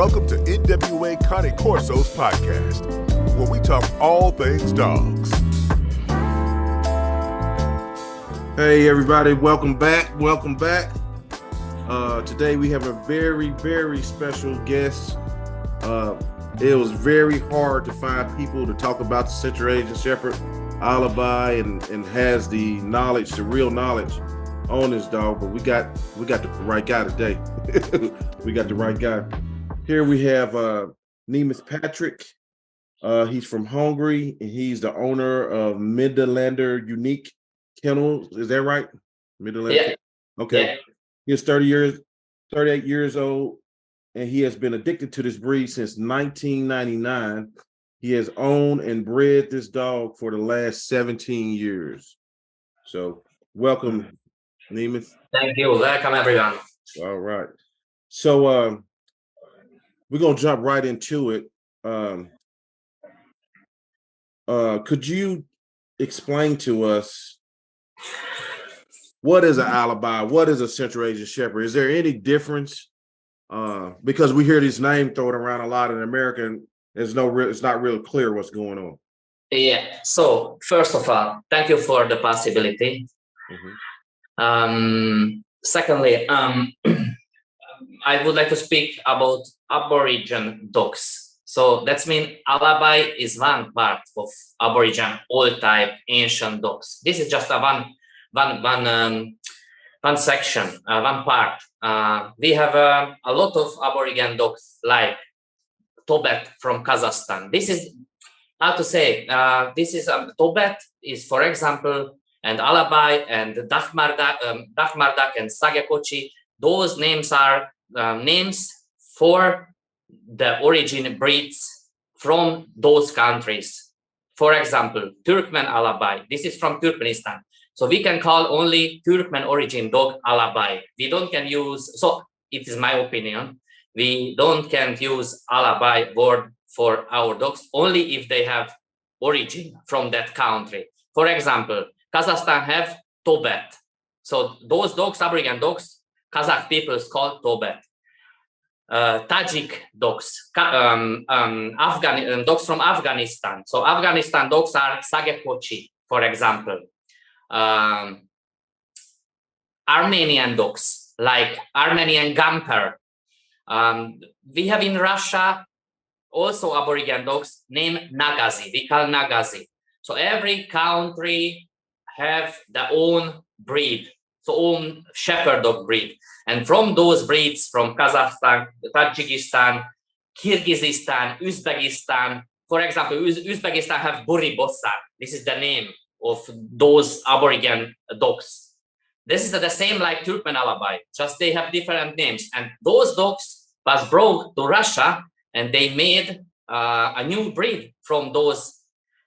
Welcome to NWA Connie Corso's podcast, where we talk all things dogs. Hey everybody, welcome back. Today we have a very, very special guest. It was very hard to find people to talk about the Central Asian Shepherd Alabai and has the knowledge, the real knowledge on this dog, but we got the right guy today. We got the right guy. Here we have Nemeth Patrick. He's from Hungary, and he's the owner of Midlander Unique Kennels. Is that right? Midlander? Yeah. Okay. Yeah. He's 38 years old, and he has been addicted to this breed since 1999. He has owned and bred this dog for the last 17 years. So welcome, Nemeth. Thank you. Welcome, everyone. All right. So we're going to jump right into it. Could you explain to us what is an Alabai? What is a Central Asian Shepherd? Is there any difference? Because we hear this name thrown around a lot in America, and it's not real clear what's going on. Yeah. So first of all, thank you for the possibility. Mm-hmm. Secondly, I would like to speak about Aboriginal dogs. So that means Alabai is one part of Aboriginal old type ancient dogs. This is just one section, one part. We have a lot of Aboriginal dogs like Tobet from Kazakhstan. This is how to say. This is Tobet is, for example, and Alabai and Dakhmardak and Sagekochi. Those names are names for the origin breeds from those countries. For example, Turkmen Alabai. This is from Turkmenistan. So we can call only Turkmen origin dog Alabai. We don't can use, so it is my opinion, we can use Alabai word for our dogs only if they have origin from that country. For example, Kazakhstan have Tobet. So those dogs, Aboriginal dogs, Kazakh people call Tobet. Tajik dogs, dogs from Afghanistan. So Afghanistan dogs are Sagekochi, for example. Armenian dogs, like Armenian Gamper. We have in Russia also Aboriginal dogs named Nagazi. We call Nagazi. So every country have their own breed, so own shepherd dog breed. And from those breeds, from Kazakhstan, Tajikistan, Kyrgyzstan, Uzbekistan, for example, Uzbekistan have Buribosar. This is the name of those Aboriginal dogs. This is the same like Turkmen Alabai, just they have different names. And those dogs was brought to Russia, and they made a new breed from those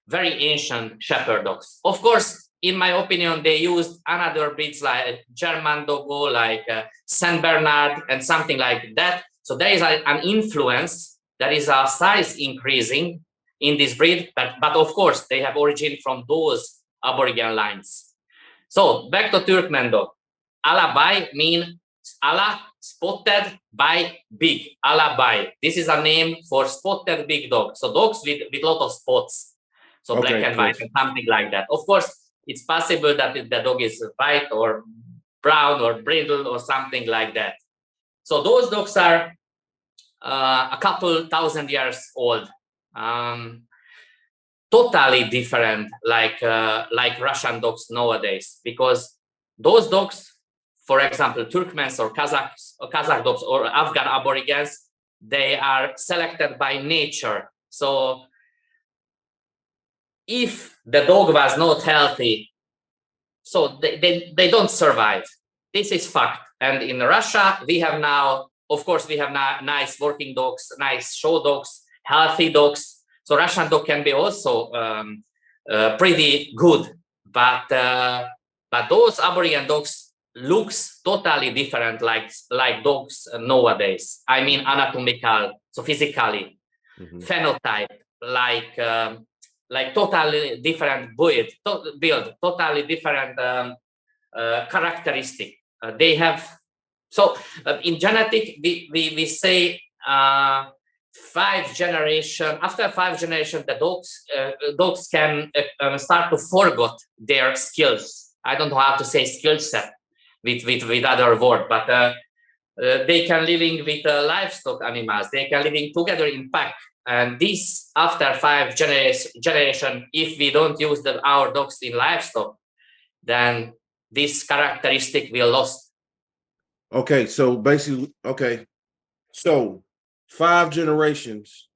very ancient shepherd dogs. Of course, in my opinion, they used another breeds like German Doggo, like Saint Bernard, and something like that. So there is an influence, there is a size increasing in this breed, but of course, they have origin from those Aboriginal lines. So back to Turkmen dog. Alabai means Ala, spotted, by, big. Alabai. This is a name for spotted big dog. So dogs with lot of spots. So okay, black and white and something like that. Of course, it's possible that the dog is white or brown or brindle or something like that. So those dogs are a couple thousand years old. Totally different, like Russian dogs nowadays, because those dogs, for example, Turkmens or Kazakh dogs or Afghan aborigines, they are selected by nature. So if the dog was not healthy, so they don't survive. This is fact. And in Russia, we have now, of course, we have nice working dogs, nice show dogs, healthy dogs. So Russian dog can be also pretty good, but those Aboriginal dogs looks totally different, like dogs nowadays. I mean anatomical, so physically, phenotype, like totally different build, totally different characteristic. They have, so in genetic, we say after 5 generations, the dogs can start to forget their skills. I don't know how to say skill set with other word, but they can living with livestock animals. They can living together in pack. And this after 5 generation, if we don't use our dogs in livestock, then this characteristic will lost. Okay, so basically, so 5 generations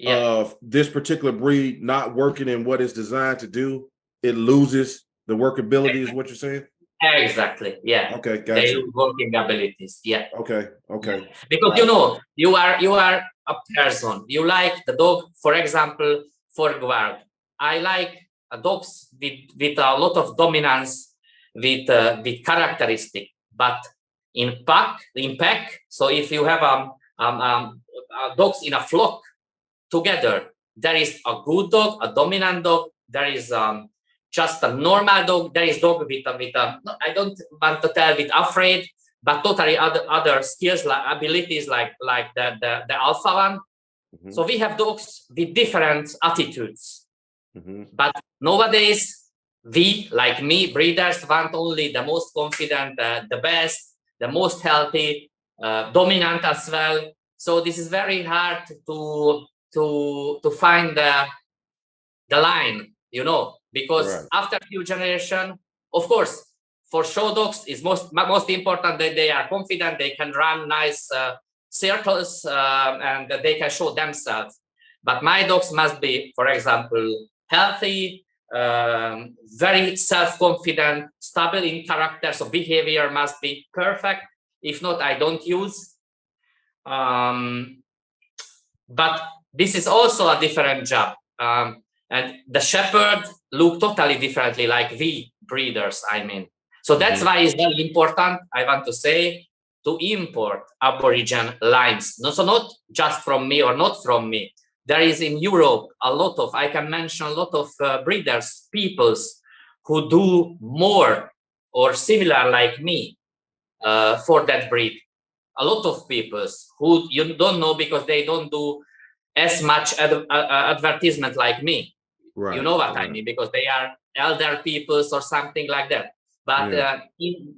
of this particular breed not working in what it's designed to do, it loses the workability, is what you're saying? Exactly. Yeah. Okay, They gotcha. lose working abilities. Yeah. Okay. Because you are a person. You like the dog, for example, for guard. I like dogs with a lot of dominance, with characteristic, but in pack. So if you have dogs in a flock together, there is a good dog, a dominant dog. There is just a normal dog. There is dog with a I don't want to tell with afraid, but totally other skills, like abilities, like the alpha one. Mm-hmm. So we have dogs with different attitudes. Mm-hmm. But nowadays, we, like me, breeders, want only the most confident, the best, the most healthy, dominant as well. So this is very hard to find the line, because Right. after few generation, of course, for show dogs is most important that they are confident, they can run nice circles, and they can show themselves. But my dogs must be, for example, healthy, very self-confident, stable in character, so behavior must be perfect. If not, I don't use. But this is also a different job. And the shepherd look totally differently, like we breeders, I mean. So that's why it's very important, I want to say, to import Aborigine lines. So not just from me or not from me. There is in Europe I can mention a lot of breeders, peoples who do more or similar like me for that breed. A lot of peoples who you don't know because they don't do as much advertisement like me. Right. You know what I mean, because they are elder peoples or something like that. But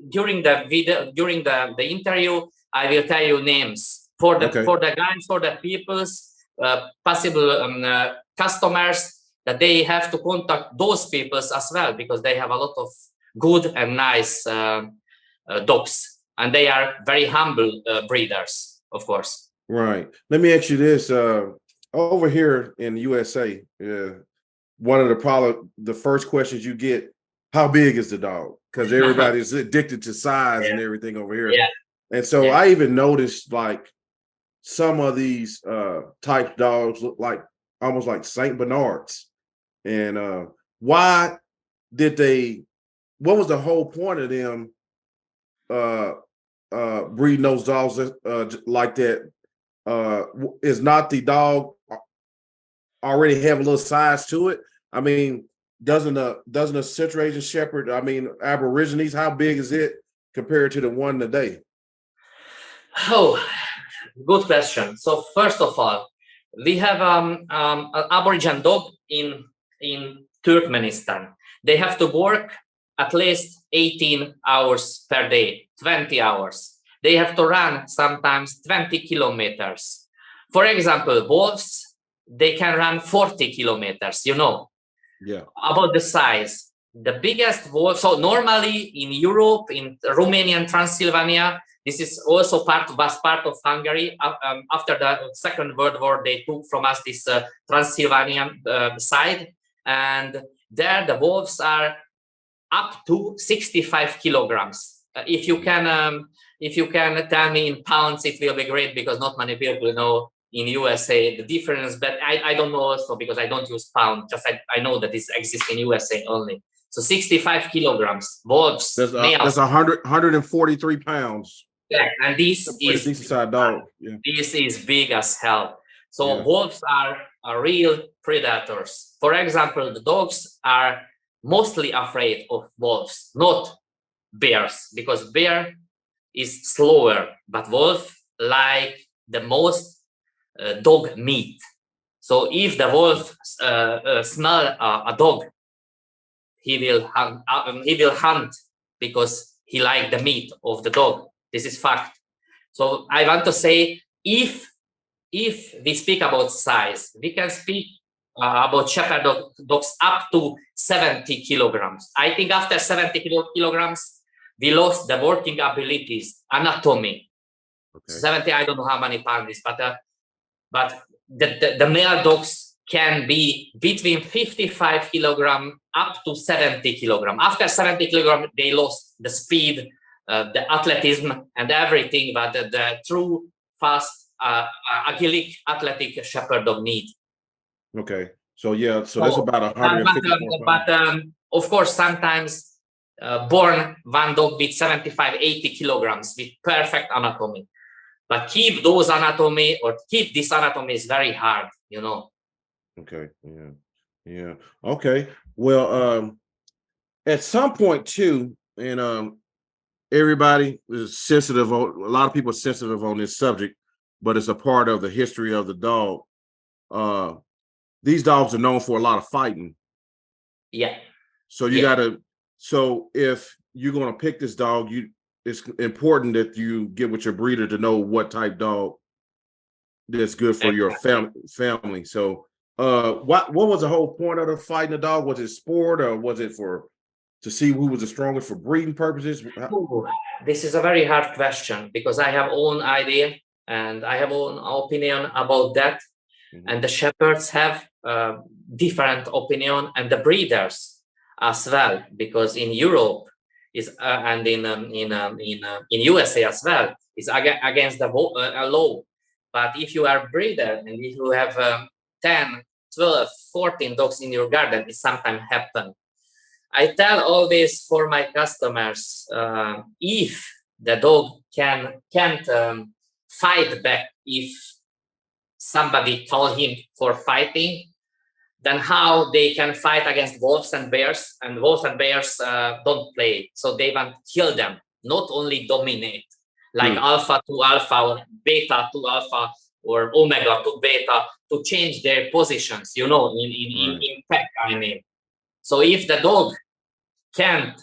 during the video, during the interview, I will tell you names for the guys, for the peoples, possible customers, that they have to contact those peoples as well, because they have a lot of good and nice dogs, and they are very humble breeders, of course. Right. Let me ask you this. Over here in the USA, one of the first questions you get, how big is the dog? Because everybody's addicted to size and everything over here. Yeah. And so I even noticed like some of these type dogs look like almost like Saint Bernards. And what was the whole point of them breeding those dogs like that? Is not the dog already have a little size to it? I mean, doesn't a Central Asian Shepherd, I mean, Aborigines, how big is it compared to the one today? Oh, good question. So first of all, we have an Aborigine dog in Turkmenistan. They have to work at least 18 hours per day, 20 hours. They have to run sometimes 20 kilometers. For example, wolves, they can run 40 kilometers, Yeah. About the size. The biggest wolf, so normally in Europe, in Romania and Transylvania, this is also was part of Hungary. After the Second World War, they took from us this Transylvanian side. And there the wolves are up to 65 kilograms. If you can tell me in pounds, it will be great, because not many people know in USA the difference. But I don't know also, because I don't use pound. Just I know that this exists in USA only. So 65 kilograms. Wolves. That's 143 pounds. Yeah, and this is decent sized dog. Yeah. This is big as hell. So wolves are real predators. For example, the dogs are mostly afraid of wolves, not bears, because bear is slower, but wolf like the most dog meat. So if the wolf smell a dog, he will hunt because he like the meat of the dog. This is fact. So I want to say, if we speak about size, we can speak about shepherd dogs up to 70 kilograms. I think after 70 kilograms, we lost the working abilities, anatomy. Okay. 70, I don't know how many pounds is, but the male dogs can be between 55 kilogram up to 70 kilogram. After 70 kilogram, they lost the speed, the athleticism, and everything. But the true, fast, agilic, athletic shepherd dog need. Okay. So yeah, so that's about 154 But of course, sometimes born one dog with 75, 80 kilograms with perfect anatomy. But keep those anatomy or keep this anatomy is very hard, you know. Okay. Yeah. Yeah. Okay. Well, at some point too, and everybody is sensitive. A lot of people are sensitive on this subject, but it's a part of the history of the dog. These dogs are known for a lot of fighting. Yeah. So you gotta. So if you're gonna pick this dog, it's important that you get with your breeder to know what type dog that's good for your family. So what was the whole point of the fighting the dog? Was it sport, or was it to see who was the strongest for breeding purposes? Ooh, this is a very hard question because I have own idea and I have own opinion about that. Mm-hmm. And the shepherds have different opinion, and the breeders as well, because in Europe is and in USA as well is against the law. But if you are a breeder and if you have 10, 12, 14 dogs in your garden, it sometimes happens. I tell all this for my customers. If the dog can't fight back, if somebody told him for fighting, then how they can fight against wolves and bears? And wolves and bears don't play, so they want to kill them, not only dominate, like alpha to alpha or beta to alpha or omega to beta, to change their positions, you know, in pack, I mean. So if the dog can't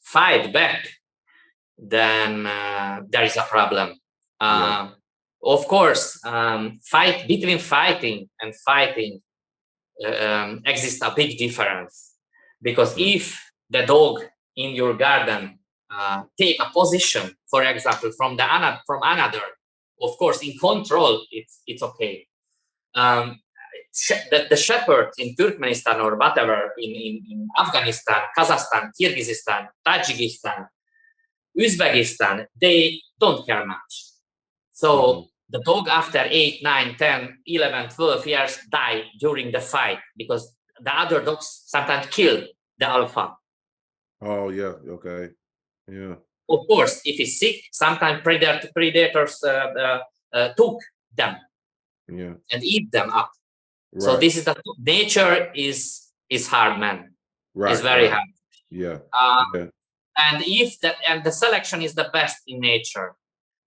fight back, then there is a problem. Of course, between fighting and fighting exists a big difference, because if the dog in your garden take a position, for example, from another, of course, in control, it's okay. The shepherd in Turkmenistan or whatever, in Afghanistan, Kazakhstan, Kyrgyzstan, Tajikistan, Uzbekistan, they don't care much. So the dog after 8, 9, 10, 11, 12 years die during the fight because the other dogs sometimes kill the alpha. Oh, yeah. Okay. Yeah. Of course, if he's sick, sometimes predators took them and eat them up. Right. So this is the nature is hard, man. Right. It's very hard. Yeah. And the selection is the best in nature.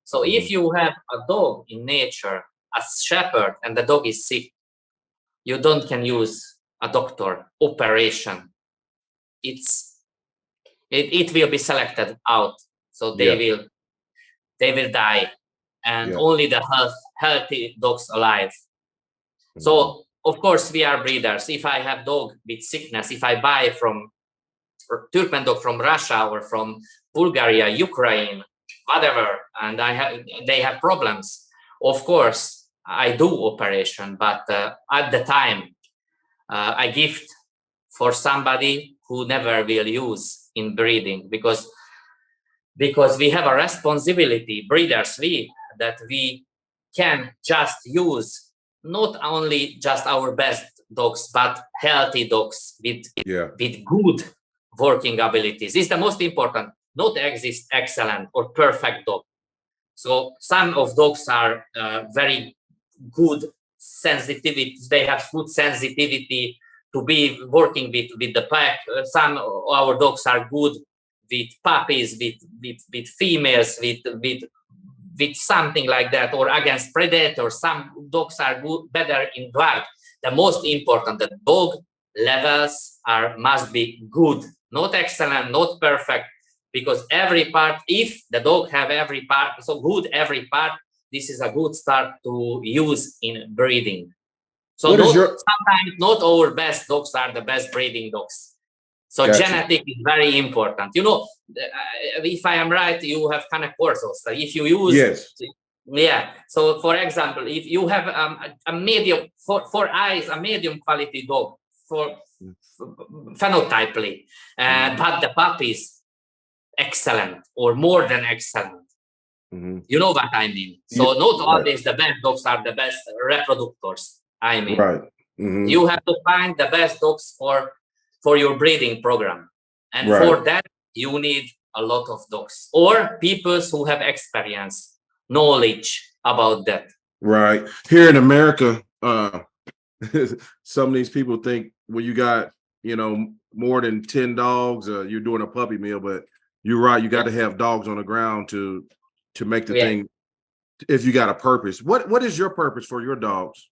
So if you have a dog in nature, a shepherd, and the dog is sick, you can use a doctor operation. It will be selected out. So they will die, and only the healthy dogs alive. So of course we are breeders. If I have dog with sickness, if I buy from Turkmen dog from Russia or from Bulgaria, Ukraine, whatever, and they have problems, of course I do operation, but at the time I gift for somebody who never will use in breeding, because we have a responsibility, breeders, that we can just use not only just our best dogs, but healthy dogs with good working abilities. This is the most important. Not exist excellent or perfect dog. So some of dogs are very good sensitivity. They have good sensitivity to be working with the pack. Some of our dogs are good with puppies, with females, with with something like that, or against predators. Some dogs are better in guard. The most important, the dog levels must be good, not excellent, not perfect, because every part, if the dog have every part, so good every part, this is a good start to use in breeding. So sometimes not our best dogs are the best breeding dogs. So genetic is very important. You know, if I am right, you have kind of courses. So if you use, So for example, if you have a medium for eyes, a medium quality dog for phenotypically, but the puppies excellent or more than excellent. You know what I mean? So not always the best dogs are the best reproductors. I mean, you have to find the best dogs for your breeding program, and for that you need a lot of dogs or people who have experience, knowledge about that. Right. Here in America, some of these people think when you got, more than 10 dogs, you're doing a puppy mill, but you're right. You got to have dogs on the ground to make the thing, if you got a purpose. What is your purpose for your dogs?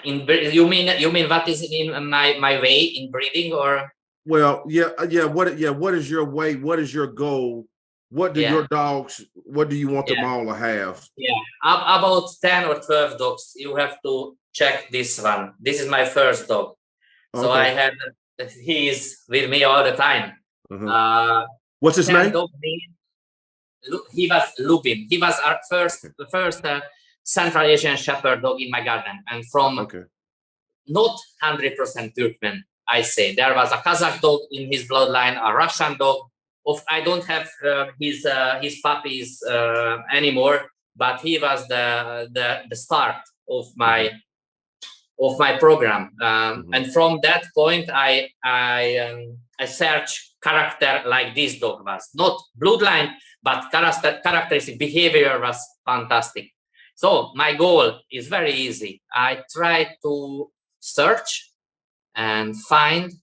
You mean what is in my way in breeding, or? Well, what is your way? What is your goal? What do your dogs, what do you want them all to have? About 10 or 12 dogs. You have to check this one. This is my first dog. So I have, he is with me all the time. What's his name? He was Lupin. He was our the first Central Asian Shepherd dog in my garden. And from not 100% Turkmen, I say. There was a Kazakh dog in his bloodline, a Russian dog. I don't have his puppies anymore, but he was the start of my program. And from that point, I search character like this dog was. Not bloodline, but characteristic behavior was fantastic. So my goal is very easy. I try to search and find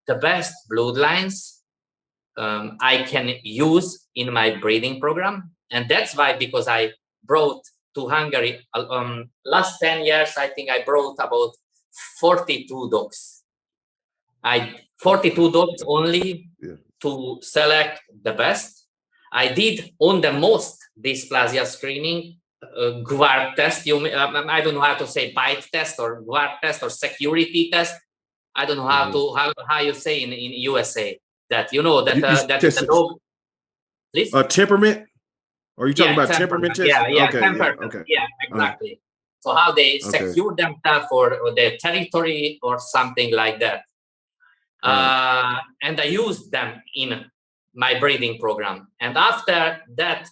the best bloodlines I can use in my breeding program. And that's why, because I brought to Hungary last 10 years, I think I brought about 42 dogs. 42 dogs only to select the best. I did on the most dysplasia screening, guard test. I don't know how to say bite test or guard test or security test. I don't know how you say in USA that that the dog. Please? Temperament? Are you talking about temperament test? Temperament. Exactly. So how they secure themselves for their territory or something like that. And I used them in my breeding program. And after that,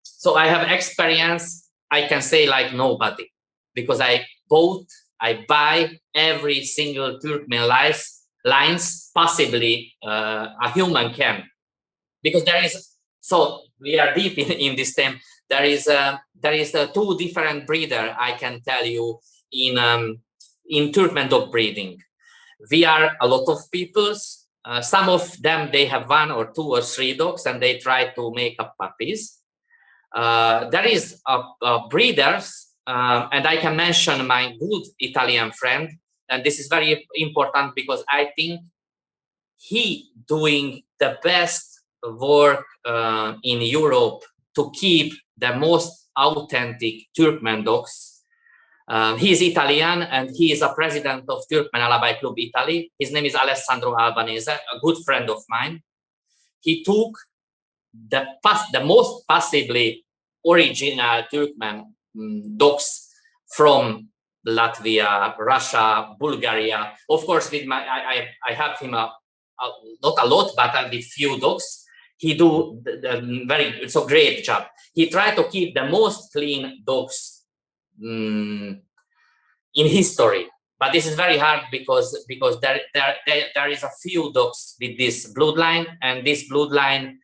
so I have experience, I can say like nobody, because I buy every single Turkmen lines possibly a human can. Because we are deep in this theme. There is two different breeder, I can tell you, in Turkmen dog breeding. We are a lot of peoples. Some of them, they have 1 or 2 or 3 dogs and they try to make up puppies. There is breeders, and I can mention my good Italian friend, and this is very important because I think he doing the best work in Europe to keep the most authentic Turkmen dogs. He is Italian and he is a president of Turkmen Alabai Club Italy. His name is Alessandro Albanese, a good friend of mine. He took the most possibly original Turkmen dogs from Latvia, Russia, Bulgaria. Of course, with I have him not a lot, but with few dogs. He do it's a great job. He tried to keep the most clean dogs in history, but this is very hard because there is a few dogs with this bloodline, and this bloodline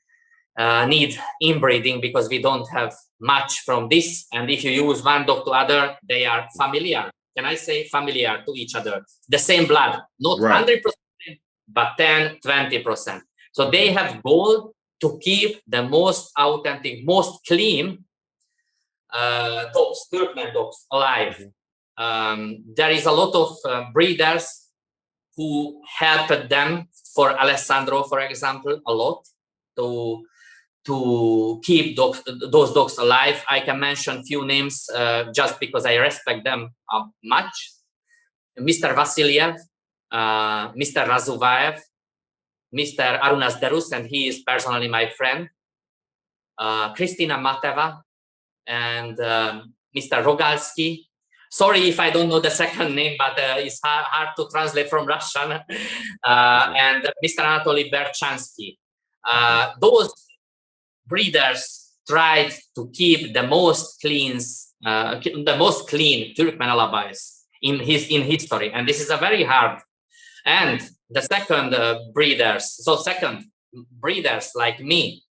need inbreeding because we don't have much from this. And if you use one dog to other, they are familiar. Can I say familiar to each other? The same blood, not 100%, but 10-20%. So they have goal to keep the most authentic, most clean dogs, Turkmen dogs, alive. There is a lot of breeders who helped them, for Alessandro, for example, a lot to keep those dogs alive. I can mention few names just because I respect them much. Mr. Vasiliev, Mr. Razuvaev, Mr. Arunas Derus, and he is personally my friend. Kristina Mateva and Mr. Rogalski. Sorry if I don't know the second name, but it's hard to translate from Russian. And Mr. Anatoly Berchansky. Those breeders tried to keep the most clean Turkmen Alabais in history, and this is a very hard. And the second breeders like me,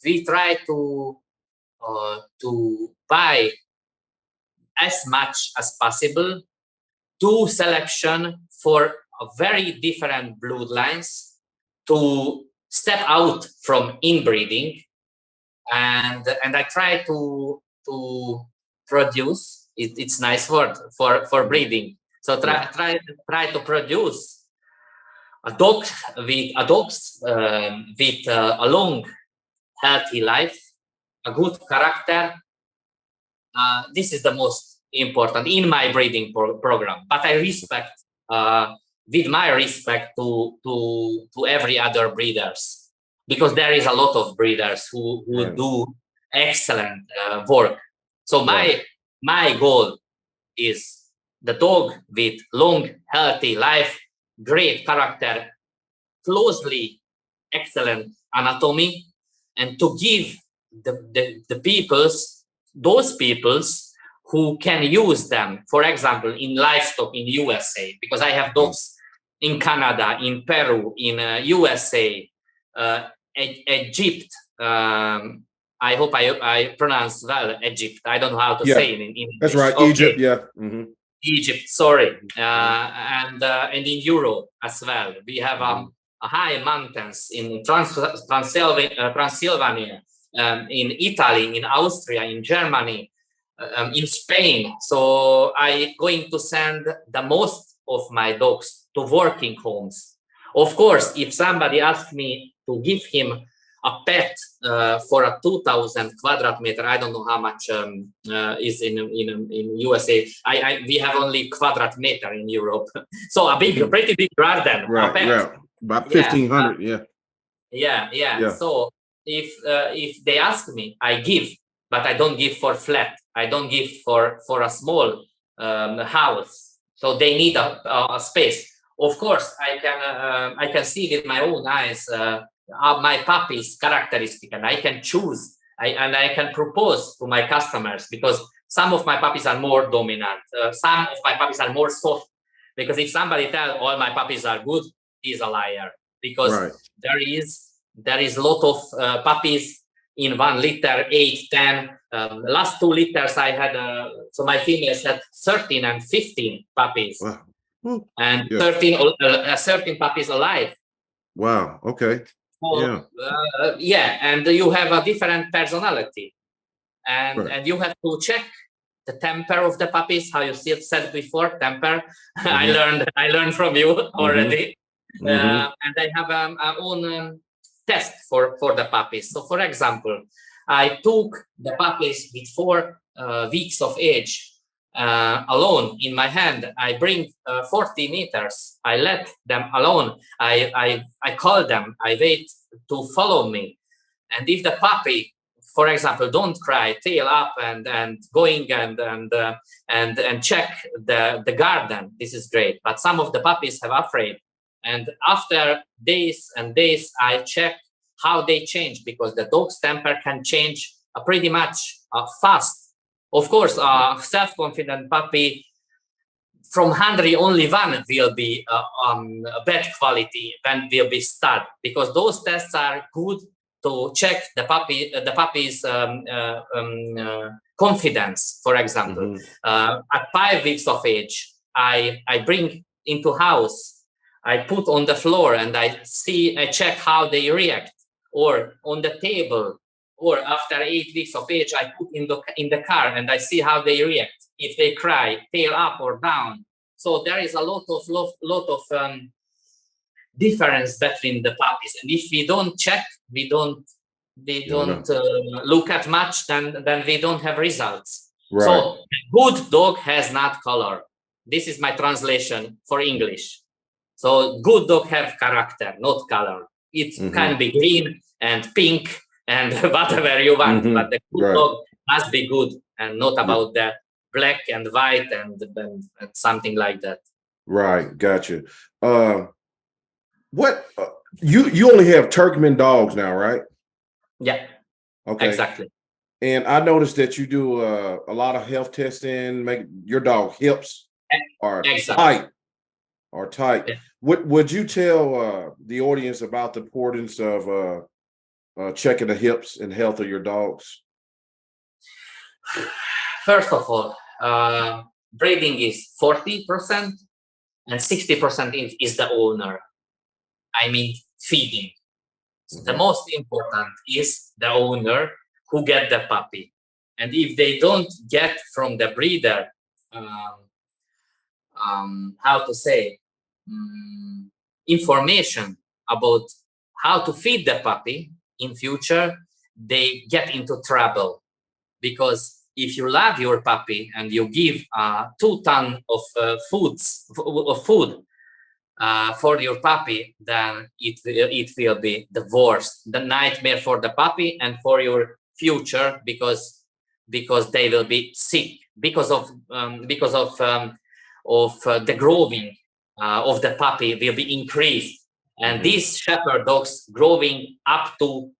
we try to buy as much as possible, do selection for a very different bloodlines to step out from inbreeding, and I try to produce. It's nice word for breeding. So try to produce dogs with a long, healthy life, a good character. This is the most important in my breeding program. But I respect, with my respect to every other breeders, because there is a lot of breeders who do excellent work. So my goal is the dog with long, healthy life, great character, closely excellent anatomy, and to give those peoples who can use them, for example, in livestock in USA, because I have dogs in Canada, in Peru, in USA, Egypt. I hope I pronounce well Egypt. I don't know how to say it in English. That's right, okay. Egypt, yeah. Mm-hmm. Egypt, sorry. And in Europe as well. We have high mountains in Transylvania, in Italy, in Austria, in Germany, in Spain. So I'm going to send the most of my dogs to working homes. Of course, if somebody asks me to give him a pet for a 2,000 quadrat meter, I don't know how much is in USA. We have only quadrat meter in Europe, so a pretty big garden. Right. About 1,500. Yeah. So if they ask me, I give, but I don't give for flat. I don't give for a small house. So they need a space. Of course, I can see with my own eyes my puppies' characteristic, and I can choose. I can propose to my customers, because some of my puppies are more dominant. Some of my puppies are more soft. Because if somebody tells all my puppies are good, he's a liar. Because there is a lot of puppies in 1 liter, 8, 10. Last 2 liters I had, so my females had 13 and 15 puppies. Wow. And 13 puppies alive. Wow. Okay. So, and you have a different personality, and you have to check the temper of the puppies. How you said before, temper. I learned from you already. And I have our own test for the puppies. So, for example, I took the puppies with 4 weeks of age. Alone in my hand. I bring 40 meters. I let them alone. I call them. I wait to follow me. And if the puppy, for example, don't cry, tail up and going and check the garden, this is great. But some of the puppies have afraid. And after days and days, I check how they change, because the dog's temper can change pretty much fast. Of course, a self-confident puppy from 100, only 1 will be bad quality, and will be stud, because those tests are good to check the puppy's confidence. For example, at 5 weeks of age, I bring into house, I put on the floor, and I check how they react. or on the table, or after 8 weeks of age, I put in the car and I see how they react. If they cry, tail up or down. So there is a lot of difference between the puppies. And if we don't check, we don't look at much, then we don't have results. Right. So good dog has not color. This is my translation for English. So good dog have character, not color. It can be green and pink and whatever you want, but the good dog must be good and not about the black and white and something like that. Right, gotcha. What you only have Turkmen dogs now, right? Yeah. Okay. Exactly. And I noticed that you do a lot of health testing. Make your dog hips are tight. Yeah. Would you tell the audience about the importance of checking the hips and health of your dogs? First of all, breeding is 40% and 60% is the owner. I mean, feeding. The most important is the owner who get the puppy. And if they don't get from the breeder, information about how to feed the puppy in future, they get into trouble. Because if you love your puppy and you give 2 tons of food for your puppy, then it will be the worst, the nightmare for the puppy and for your future, because they will be sick because of the growing of the puppy will be increased, and these shepherd dogs growing up to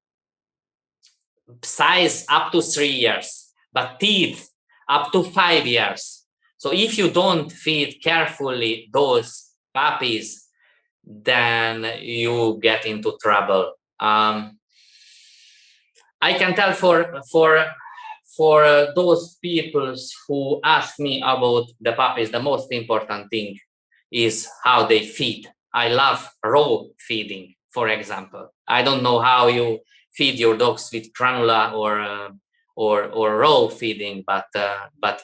size up to 3 years, but teeth up to 5 years. So if you don't feed carefully those puppies, then you get into trouble. I can tell for those people who ask me about the puppies, the most important thing is how they feed. I love raw feeding, for example. I don't know how you feed your dogs with granula or raw feeding, but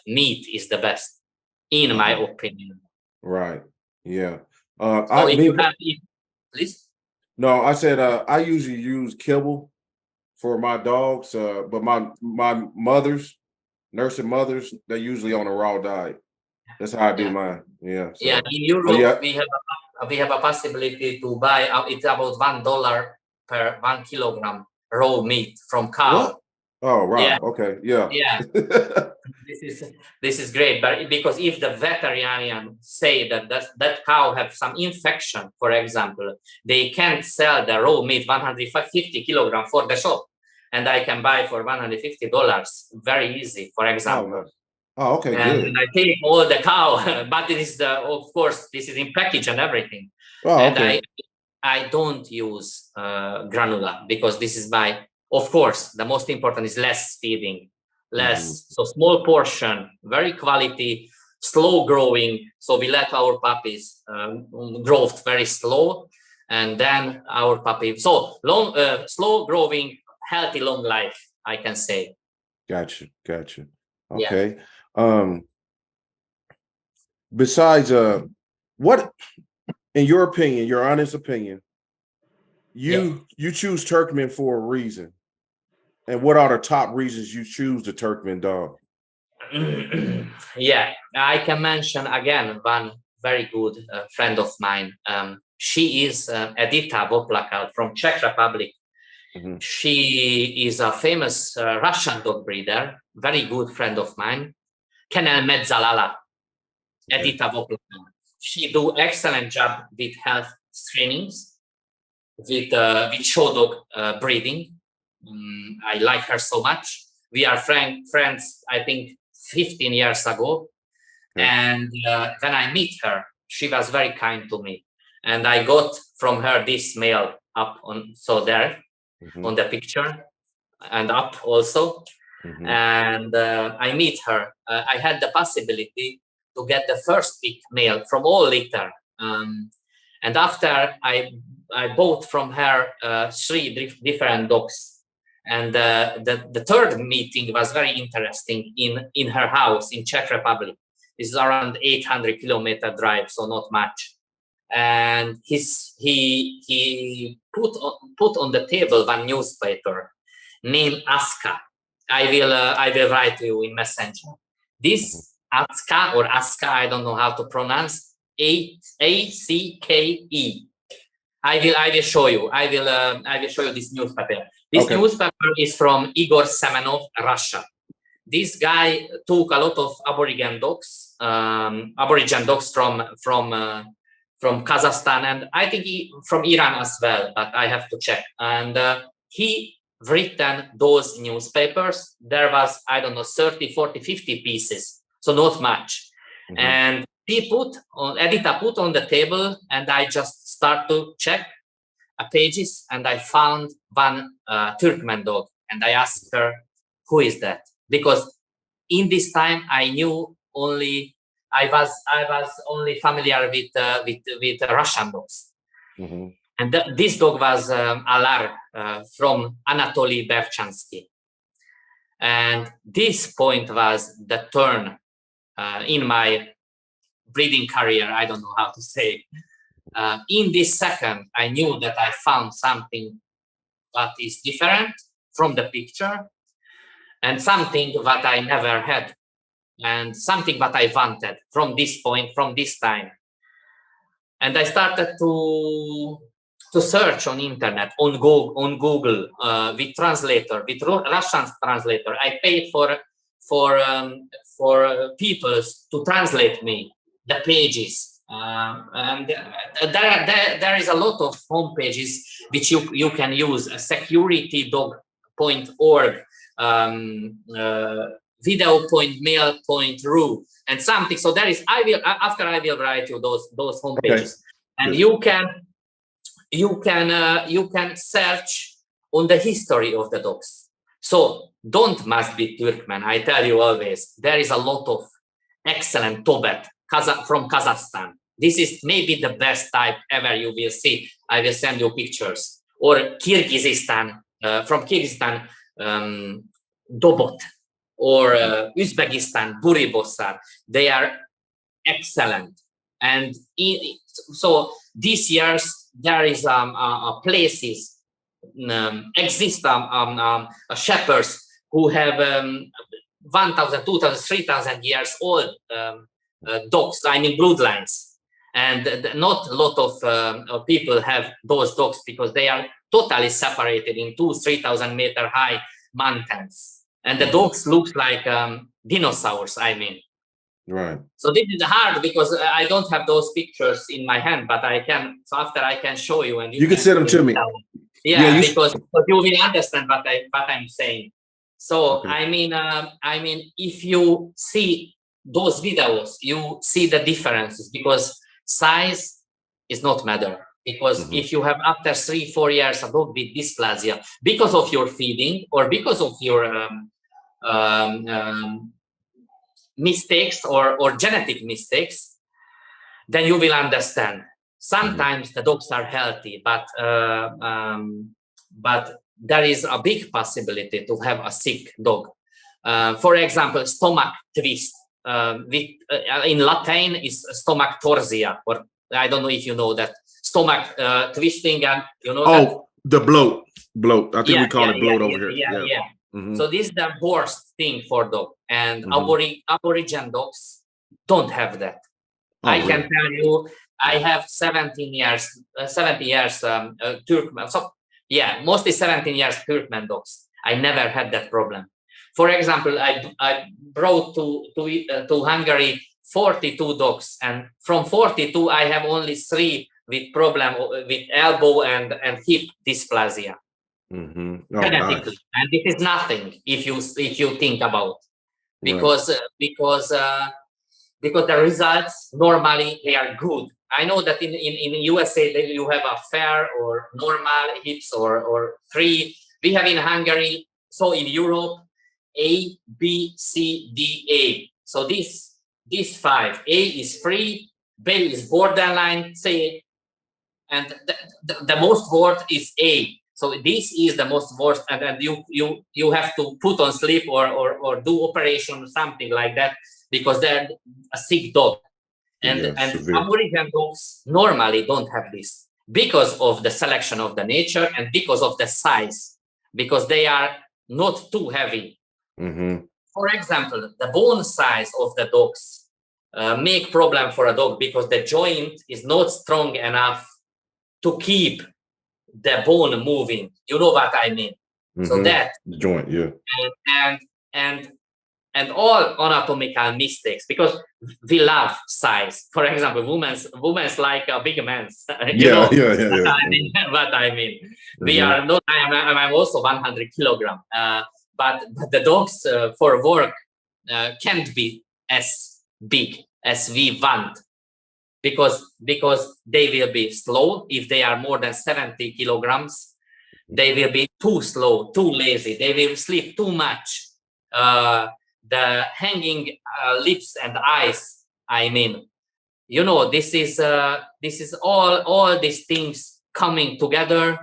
meat is the best, in my opinion. Right. Yeah. Please. No, I said I usually use kibble for my dogs, but my nursing mothers, they're usually on a raw diet. That's how I do mine. Yeah. So. Yeah. In Europe, we have a possibility to buy. It's about $1 per 1 kilogram raw meat from cow. What? Oh, wow. Yeah. Okay. Yeah. Yeah. This is great, but because if the veterinarian say that cow have some infection, for example, they can't sell the raw meat 150 kilogram for the shop, and I can buy for $150 very easy, for example. Oh, okay, and good. I take all the cow, but it is of course, this is in package and everything. Oh, and okay. I don't use granula, because this is of course, the most important is less feeding, so small portion, very quality, slow growing. So we let our puppies grow very slow, and then our puppy, so long, slow growing, healthy, long life, I can say. Gotcha. Okay. Yeah. Besides, what, in your opinion, your honest opinion, you choose Turkmen for a reason, and what are the top reasons you choose the Turkmen dog? Yeah, I can mention again one very good friend of mine. She is Edita Voplakal from Czech Republic. She is a famous Russian dog breeder, very good friend of mine. Kennel Mezzalala, Edita Voplakal. She do excellent job with health screenings, with show dog breeding. I like her so much. We are friends, I think, 15 years ago. And when I meet her, she was very kind to me. And I got from her this mail up on, so there on the picture, and up also. And I meet her. I had the possibility to get the first big mail from all litter. And after I bought from her 3 different dogs. And the third meeting was very interesting in her house in Czech Republic. This is around 800-kilometer drive, so not much. And he put on the table one newspaper named Aska. I will write to you in Messenger. This Aska or Aska, I don't know how to pronounce, ACKE. I will show you. I will show you this newspaper. This newspaper is from Igor Semenov, Russia. This guy took a lot of Aboriginal dogs from Kazakhstan, and I think from Iran as well, but I have to check. And he written those newspapers. There was, I don't know, 30, 40, 50 pieces, so not much. And Edita put on the table, and I just start to check pages, and I found one Turkmen dog, and I asked her, who is that? Because in this time I knew only, I was only familiar with Russian dogs. And this dog was Alar from Anatoly Berchansky. And this point was the turn in my breeding career. I don't know how to say. In this second, I knew that I found something that is different from the picture, and something that I never had, and something that I wanted from this point, from this time. And I started to search on internet, on Google, with translator, with Russian translator. I paid for people to translate me the pages, and there is a lot of home pages which you can use. Securitydog.org, video.mail.ru, and something. So there is. I will write you those home pages, and you can search on the history of the dogs. So don't must be Turkmen. I tell you always, there is a lot of excellent Tobet from Kazakhstan. This is maybe the best type ever you will see. I will send you pictures. Or Kyrgyzstan, from Kyrgyzstan, Dobot, or Uzbekistan, Buribosar. They are excellent. And so these years there is places exist shepherds who have 1,000, 2,000, 3,000 years old dogs. I mean bloodlines, and not a lot of people have those dogs because they are totally separated in 2,000-3,000 meter high mountains, and the dogs look like dinosaurs. I mean. Right. So this is hard because I don't have those pictures in my hand, but I can. So after I can show you, and you can send them to me. Yeah, because you will understand what I'm saying. So I mean, if you see those videos, you see the differences, because size is not matter. Because if you have after 3-4 years a dog with dysplasia because of your feeding or because of your mistakes or genetic mistakes, then you will understand. Sometimes the dogs are healthy, but there is a big possibility to have a sick dog. For example, stomach twist. In Latin is stomach torsia, or I don't know if you know that. Stomach twisting, and you know that? The bloat. I think we call it bloat over here. Yeah. So this is the worst thing for dog, and Aboriginal dogs don't have that. I can tell you, I have 70 years Turkmen. So yeah, mostly 17 years Turkmen dogs. I never had that problem. For example, I brought to Hungary 42 dogs, and from 42 I have only 3 with problem with elbow and hip dysplasia. Genetically. And it is nothing if you think about, because the results normally they are good. I know that in USA that you have a fair or normal hips or 3. We have in Hungary, so in Europe, A, B, C, D, A. So this 5. A is free, B is borderline, C and the most worth is A. So this is the most worst, and you have to put on sleep or do operation, something like that, because they're a sick dog. And severe. Aboriginal dogs normally don't have this because of the selection of the nature and because of the size, because they are not too heavy. For example, the bone size of the dogs make problem for a dog because the joint is not strong enough to keep the bone moving. You know what I mean? So that the joint, yeah. And all anatomical mistakes, because we love size. For example, women's like big men's. You know what I mean. We are not. I'm also 100 kilogram. But the dogs for work can't be as big as we want, because they will be slow. If they are more than 70 kilograms, they will be too slow, too lazy. They will sleep too much. The hanging lips and eyes, I mean, you know, this is all these things coming together,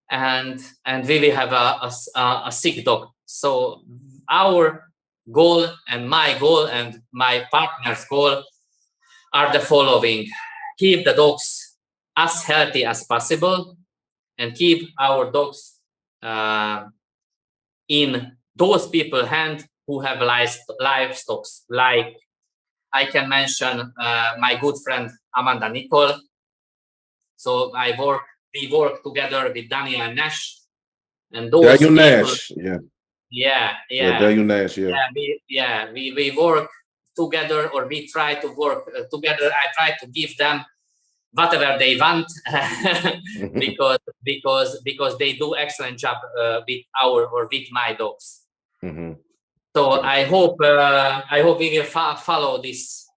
and we will have a sick dog. So our goal and my goal and my partner's goal are the following: keep the dogs as healthy as possible and keep our dogs in those people's hands who have livestock. Like I can mention my good friend Amanda Nicole. So we work together with Daniel and Nash, and those Daniel people. Nash, Yeah. Daniel Nash, We work together, or we try to work together. I try to give them whatever they want because they do excellent job with my dogs. So I hope we will follow these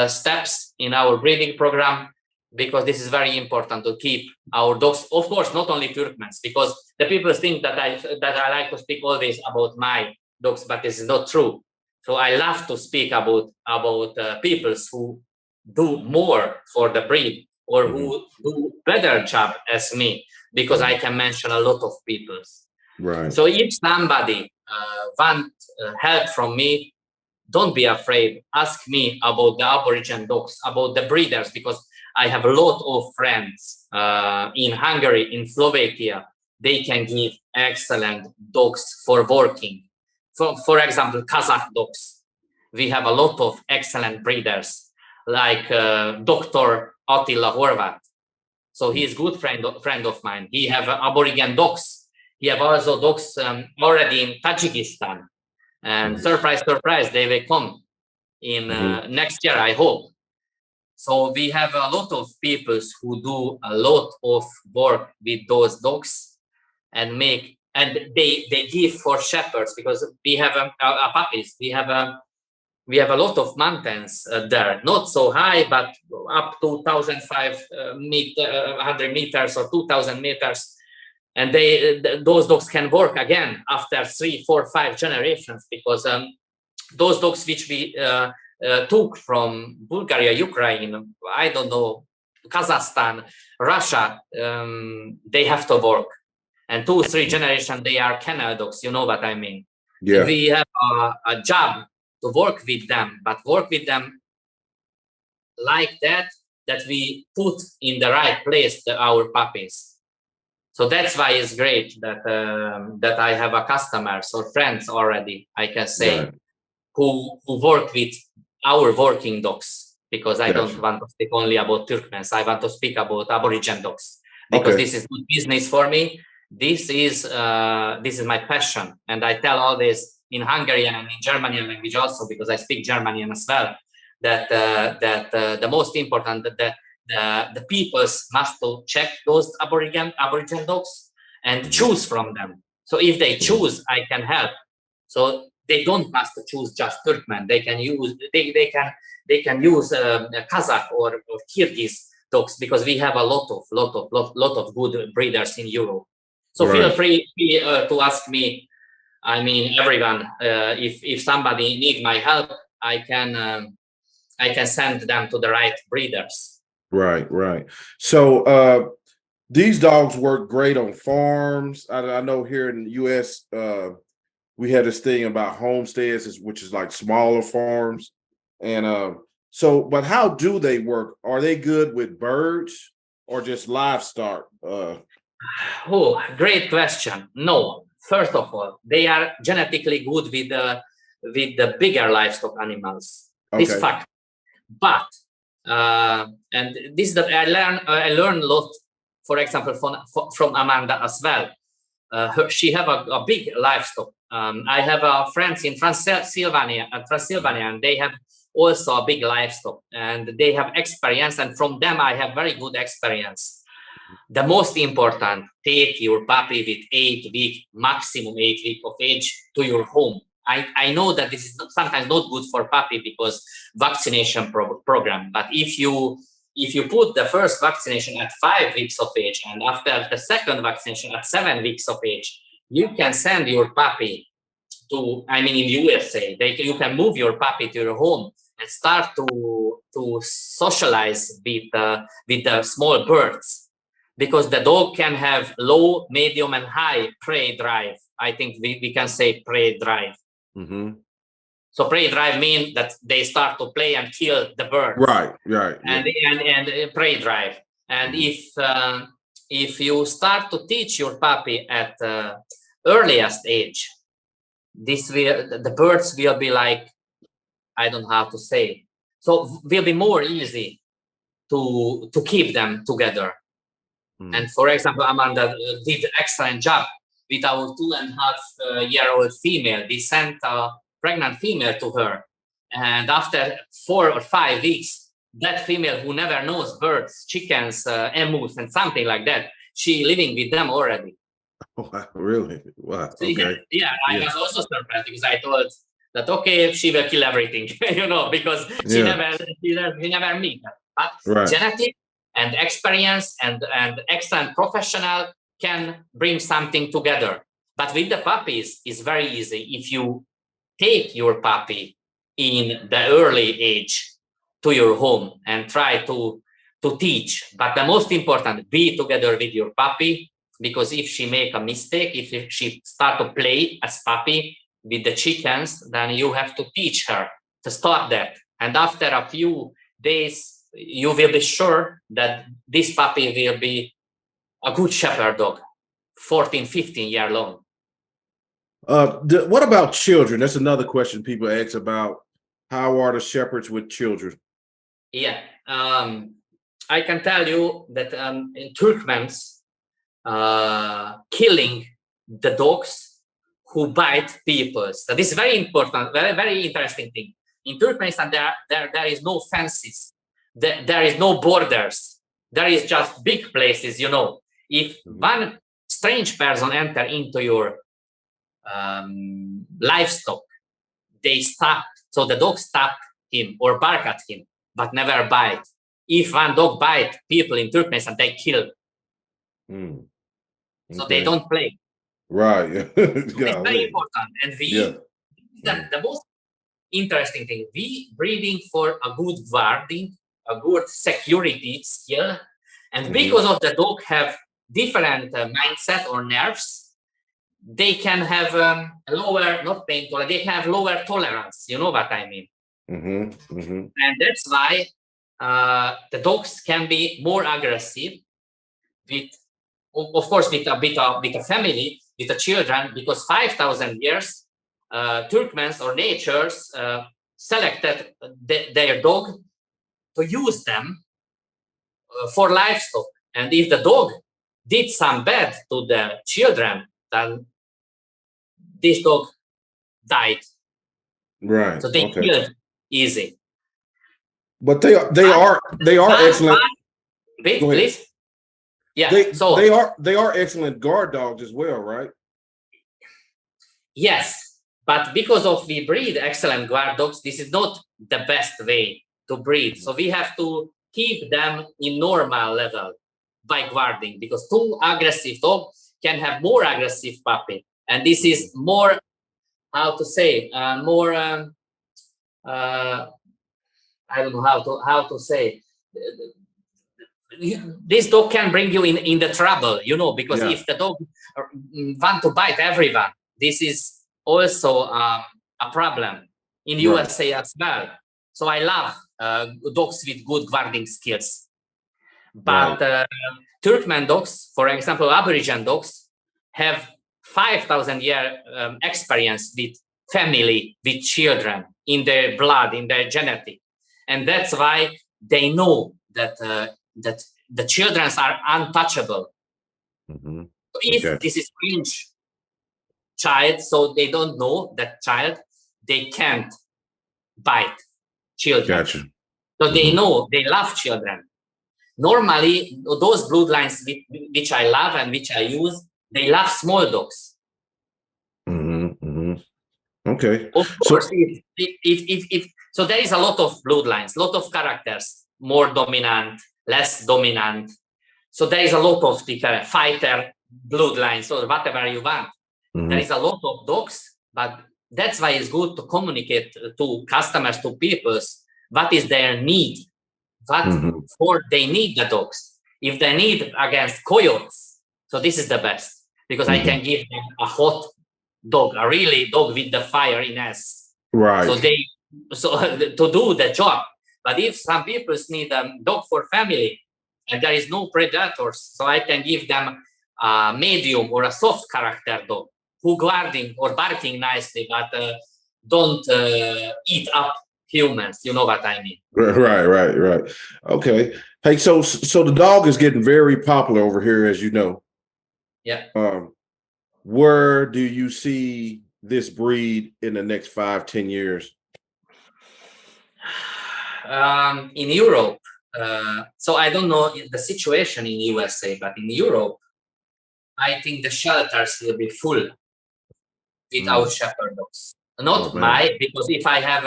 steps in our breeding program, because this is very important to keep our dogs. Of course, not only Turkmens, because the people think that I like to speak always about my dogs, but this is not true. So I love to speak about peoples who do more for the breed, or who do better job as me, because I can mention a lot of peoples. Right. So if somebody want help from me, don't be afraid. Ask me about the Aboriginal dogs, about the breeders, because I have a lot of friends in Hungary, in Slovakia. They can give excellent dogs for working. For example, Kazakh dogs. We have a lot of excellent breeders, like Dr. Attila Horvat. So he is good friend of mine. He have Aboriginal dogs. He have also dogs already in Tajikistan. And surprise, they will come in next year, I hope. So we have a lot of people who do a lot of work with those dogs, and they give for shepherds, because we have puppies. We have a lot of mountains there, not so high, but up to 1,500 meters or 2,000 meters. And those dogs can work again after 3, 4, 5 generations, because those dogs which we took from Bulgaria, Ukraine, I don't know, Kazakhstan, Russia, they have to work. And 2, 3 generations, they are kennel dogs, you know what I mean? Yeah. And we have a job to work with them, but work with them like that we put in the right place our puppies. So that's why it's great that I have a customers or friends already, I can say, who work with our working dogs, because I don't want to speak only about Turkmens. I want to speak about Aboriginal dogs, because this is good business for me. This is my passion, and I tell all this in Hungarian and in Germanian language also, because I speak Germanian as well. That the most important the peoples must to check those Aboriginal dogs and choose from them. So if they choose, I can help. So they don't must choose just Turkmen. They can use Kazakh or Kyrgyz dogs, because we have a lot of good breeders in Europe. So feel free to ask me. I mean, everyone. If somebody need my help, I can send them to the right breeders. Right. So these dogs work great on farms. I know here in the US, we had this thing about homesteads, which is like smaller farms. And but how do they work? Are they good with birds or just livestock? Oh, great question. No, first of all, they are genetically good with the bigger livestock animals. This Okay. fact. But and this that I learned a lot, for example, from Amanda as well. She have a big livestock. I have friends in Transylvania, and they have also a big livestock, and they have experience. And from them, I have very good experience. The most important, take your puppy with 8 week, maximum 8 week of age to your home. I know that this is sometimes not good for puppy because vaccination program. But if you put the first vaccination at 5 weeks of age and after the second vaccination at 7 weeks of age, you can send your puppy to, I mean, in USA, you can move your puppy to your home and start to socialize with the small birds, because the dog can have low, medium, and high prey drive. I think we can say prey drive. Mm-hmm. So prey drive means that they start to play and kill the birds. Right. And prey drive. And if you start to teach your puppy at earliest age, the birds will be like, I don't know how to say. So will be more easy to keep them together. Mm. And for example, Amanda did an excellent job with our 2.5-year-old female. We sent a pregnant female to her. And after 4 or 5 weeks, that female who never knows birds, chickens, emus, and something like that, she living with them already. Oh, really? Wow. So, Okay. I was also surprised because I thought that, okay, she will kill everything, because she never meet her. But genetic and experience and excellent professional can bring something together. But with the puppies, it's very easy. If you take your puppy in the early age to your home and try to teach, but the most important, be together with your puppy, because if she make a mistake, if she start to play as puppy with the chickens, then you have to teach her to stop that. And after a few days, you will be sure that this puppy will be a good shepherd dog, 14, 15 year long. What about children? That's another question people ask about. How are the shepherds with children? Yeah, I can tell you that in Turkmens, killing the dogs who bite people. So this is very important, very, very interesting thing. In Turkmenistan, there is no fences. There is no borders. There is just big places, If one strange person enter into your livestock, they stop. So the dog stop him or bark at him, but never bite. If one dog bite people in Turkmenistan, they kill. Okay. So they don't play. Right. So it's very important. And the most interesting thing, we breeding for a good guarding, a good security skill. And because of the dog have different mindset or nerves, they can have lower, not pain tolerance, they have lower tolerance. You know what I mean? And that's why the dogs can be more aggressive with, of course, with a family, with the children, because 5,000 years, Turkmens or natures selected their dog to use them for livestock. And if the dog did some bad to the children, then this dog died. Right. So they killed easy. But they are excellent. Wait, please. Yeah. They are excellent guard dogs as well, right? Yes, but because of we breed excellent guard dogs, this is not the best way to breed. So we have to keep them in normal level by guarding, because too aggressive dog can have more aggressive puppy, and this is more, how to say, more. I don't know how to say. this dog can bring you in the trouble, because if the dog want to bite everyone, this is also a problem in USA as well. So I love dogs with good guarding skills. But Turkmen dogs, for example, Aborigine dogs, have 5,000 year experience with family, with children, in their blood, in their genetic. And that's why they know that that the children are untouchable. If this is French child, so they don't know that child, they can't bite children. Gotcha. So they know they love children. Normally, those bloodlines which I love and which I use, they love small dogs. Okay. Of course, if so, there is a lot of bloodlines, lot of characters, more dominant, less dominant. So there is a lot of different fighter bloodlines or whatever you want. There is a lot of dogs, but that's why it's good to communicate to customers, to people, what is their need, what for they need the dogs. If they need against coyotes, so this is the best, because I can give them a hot dog, a really dog with the fire in us. Right. So to do the job. But if some people need a dog for family and there is no predators, so I can give them a medium or a soft character dog who guarding or barking nicely, but don't eat up humans. You know what I mean? Right. Okay. Hey, so the dog is getting very popular over here, as you know. Yeah. Where do you see this breed in the next 5-10 years? In Europe, so I don't know the situation in USA, but in Europe, I think the shelters will be full without shepherd dogs. Not because if I have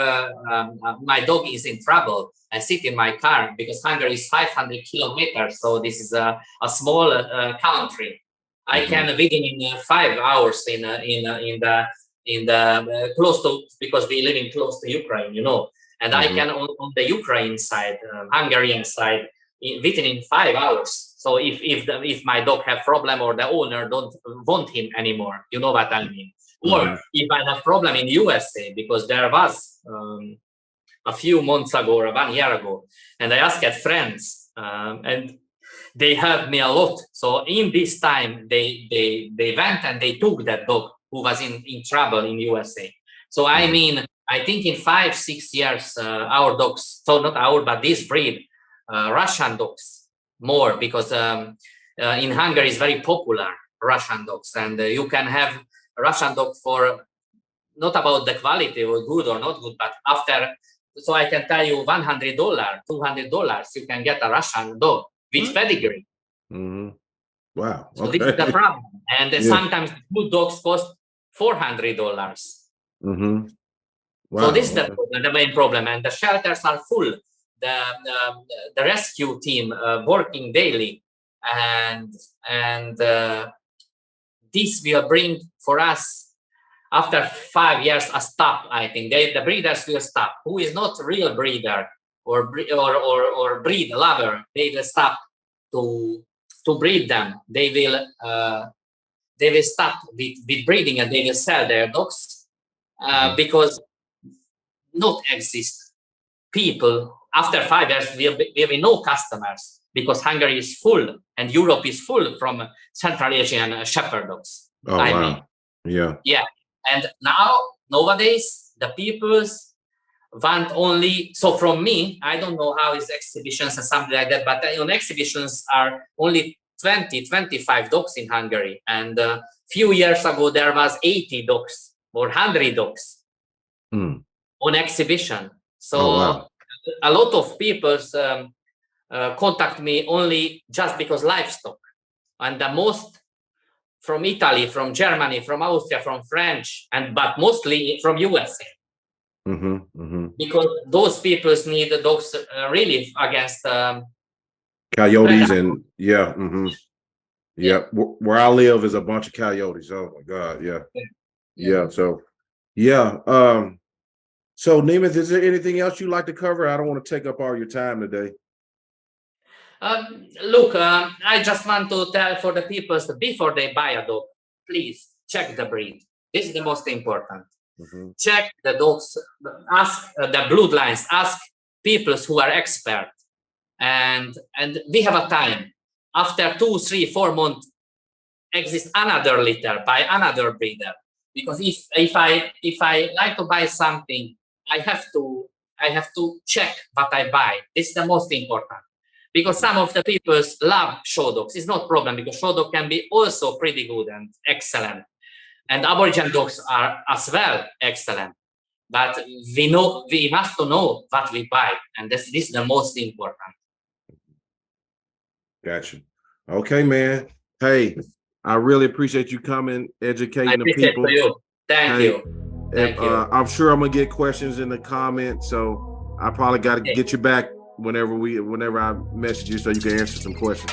my dog is in trouble, I sit in my car, because Hungary is 500 kilometers, so this is a small country. I can within 5 hours in the close to, because we live in close to Ukraine, and I can on the Ukraine side, Hungarian side, within 5 hours. So if my dog have problem or the owner don't want him anymore, you know what I mean. Or if I have problem in USA, because there was a few months ago or 1 year ago, and I asked friends, and they helped me a lot. So in this time, they went and they took that dog who was in trouble in USA. So I mean, I think in 5-6 years, our dogs, so not our, but this breed, Russian dogs more, because in Hungary is very popular, Russian dogs, and you can have a Russian dog for not about the quality or good or not good, but after, so I can tell you $100, $200, you can get a Russian dog with pedigree. Wow. So this is the problem. And sometimes good dogs cost $400. Wow. So this is the main problem. And the shelters are full. The rescue team working daily. And this will bring for us, after 5 years, a stop, I think. The breeders will stop. Who is not a real breeder or breed lover, they will stop to breed them. They will stop with breeding, and they will sell their dogs because not exist people. After 5 years, will be no customers, because Hungary is full and Europe is full from Central Asian shepherd dogs. Oh, I wow. mean. Yeah. And nowadays, the peoples want only, so from me, I don't know how is exhibitions and something like that, but on exhibitions are only 20-25 dogs in Hungary. And a few years ago, there was 80 dogs or 100 dogs on exhibition. So a lot of people contact me only just because livestock. And the most from Italy, from Germany, from Austria, from French, but mostly from USA. Because those people need the dogs really against coyotes and where I live is a bunch of coyotes. Oh my God, So Nemeth, is there anything else you'd like to cover? I don't want to take up all your time today. Look, I just want to tell for the people that before they buy a dog, please check the breed. This is the most important. Check the dogs, ask the bloodlines, ask people who are expert, and we have a time. After 2, 3, 4 months, exists another litter by another breeder. Because if I like to buy something, I have to check what I buy. This is the most important. Because some of the people love show dogs. It's not a problem because show dog can be also pretty good and excellent. And Aboriginal dogs are as well excellent. But we must to know what we buy. And this is the most important. Gotcha. Okay, man. Hey, I really appreciate you coming, educating the people. You. Thank you. Thank you. I'm sure I'm gonna get questions in the comments, so I probably got to get you back whenever I message you so you can answer some questions.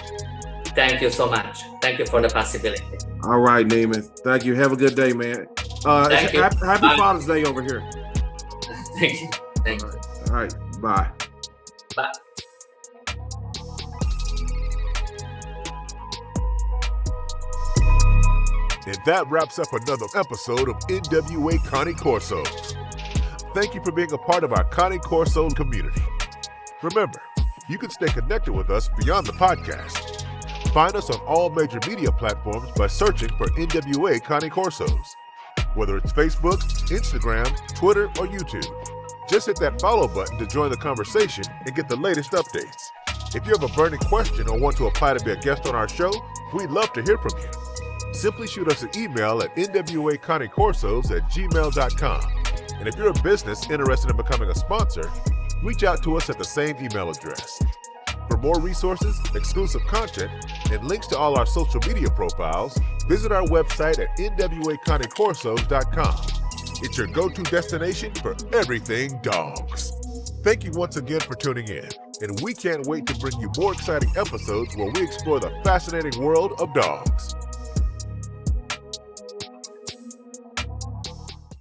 Thank you so much. Thank you for the possibility. All right, Nemeth. Thank you. Have a good day, man. Thank you. Happy Father's Day over here. Thank you. Thank you. All right. Bye. Bye. And that wraps up another episode of NWA Connie Corsos. Thank you for being a part of our Connie Corso community. Remember, you can stay connected with us beyond the podcast. Find us on all major media platforms by searching for NWA Connie Corsos. Whether it's Facebook, Instagram, Twitter, or YouTube. Just hit that follow button to join the conversation and get the latest updates. If you have a burning question or want to apply to be a guest on our show, we'd love to hear from you. Simply shoot us an email at nwaconniecorsos@gmail.com. And if you're a business interested in becoming a sponsor, reach out to us at the same email address. For more resources, exclusive content, and links to all our social media profiles, visit our website at nwaconniecorsos.com. It's your go-to destination for everything dogs. Thank you once again for tuning in, and we can't wait to bring you more exciting episodes where we explore the fascinating world of dogs.